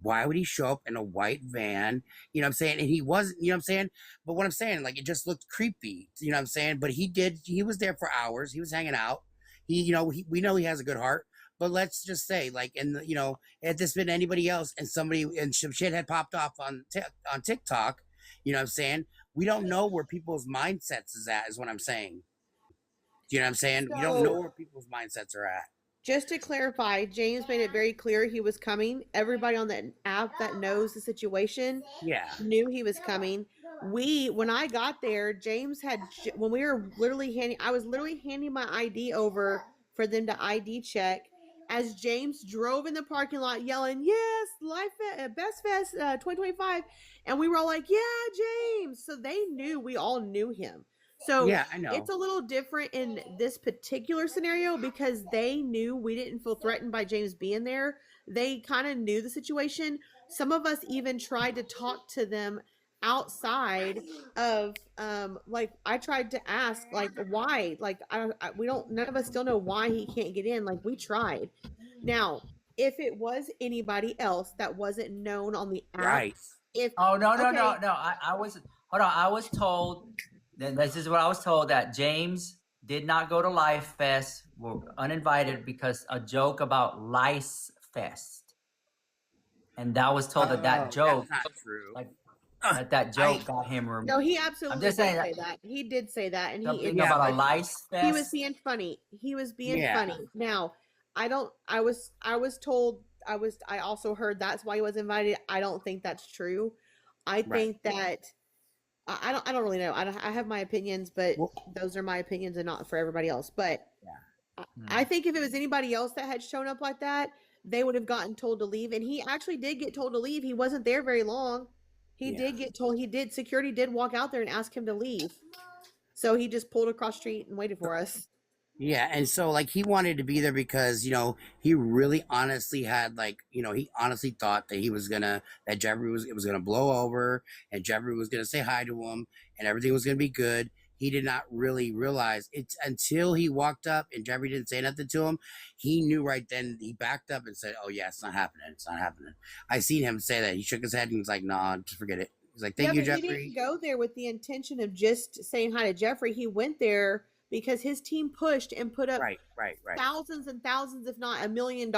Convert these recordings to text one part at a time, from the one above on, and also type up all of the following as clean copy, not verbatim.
Why would he show up in a white van? You know what I'm saying? And he wasn't, you know what I'm saying? But what I'm saying, like, it just looked creepy. You know what I'm saying? But he was there for hours. He was hanging out. We know he has a good heart. But let's just say, like, had this been anybody else and some shit had popped off on TikTok, you know what I'm saying? We don't know where people's mindsets is at, is what I'm saying. Do you know what I'm saying? You don't know So where people's mindsets are at. just to clarify, James made it very clear he was coming. Everybody on that app that knows the situation Yeah. knew he was coming. When I got there, James had, when we were literally handing, I was literally handing my ID over for them to ID check as James drove in the parking lot yelling, "Yes, Life Best Fest 2025." And we were all like, "Yeah, James." So they knew, we all knew him. So Yeah, I it's know. a little different in this particular scenario because they knew we didn't feel threatened by James being there. They kind of knew the situation. Some of us even tried to talk to them outside of like I tried to ask like why like we don't, none of us still know why he can't get in. Like we tried. Now, if it was anybody else that wasn't known on the app, Right. if Oh, no, no, no, okay, no. I was hold on. I was told that this is what I was told, that James did not go to Life Fest, were uninvited because a joke about Lice Fest, and that was told that that Oh, that's joke, not true. like Uh, that I joke, got him no, removed. he I'm absolutely just did saying say that that. He did say that, and something yeah, about a but Lice he was Fest. being funny. He was being yeah, funny. Now, I don't. I was told. I also heard that's why he was invited. I don't think that's true. I right. think that I don't. I don't really know. I have my opinions, but Well, those are my opinions and not for everybody else. But yeah, I Hmm. think if it was anybody else that had shown up like that, they would have gotten told to leave. And he actually did get told to leave. He wasn't there very long. He yeah. did get told. He did. Security did walk out there and ask him to leave. So he just pulled across the street and waited for us. Yeah, and so like he wanted to be there because he really honestly had he honestly thought that Jeffrey was it was gonna blow over and Jeffrey was gonna say hi to him and everything was gonna be good. He did not really realize it until he walked up and Jeffrey didn't say nothing to him. He knew right then. He backed up and said, "Oh yeah, it's not happening. It's not happening." I seen him say that. He shook his head and was like, "Nah, just forget it." He's like, Yeah, "Thank you, but he didn't Jeffrey." go there with the intention of just saying hi to Jeffrey. He went there because his team pushed and put up Right, right, right, thousands and thousands, if not $1 million in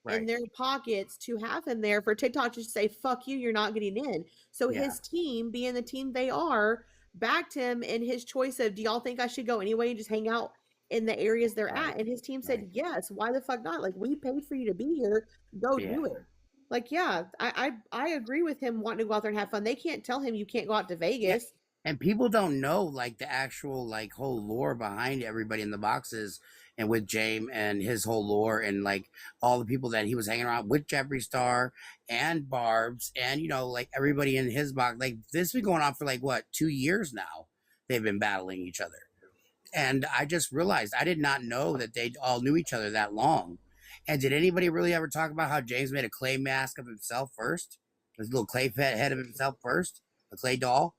right. their pockets to have him there for TikTok to say, "Fuck you, you're not getting in." So Yeah, his team, being the team they are, backed him in his choice of, "Do y'all think I should go anyway and just hang out in the areas they're right, at?" And his team right. said, "Yes, why the fuck not? Like, we paid for you to be here. Go Yeah. do it." Like, yeah, I agree with him wanting to go out there and have fun. They can't tell him you can't go out to Yeah, Vegas. and people don't know like the actual like whole lore behind everybody in the boxes and with James and his whole lore and like all the people that he was hanging around with Jeffree Star and Barb's and like everybody in his box. Like this has been going on for like what 2 years now. They've been battling each other. And I just realized I did not know that they all knew each other that long. And did anybody really ever talk about how James made a clay mask of himself first? His little clay head of himself first? A clay doll?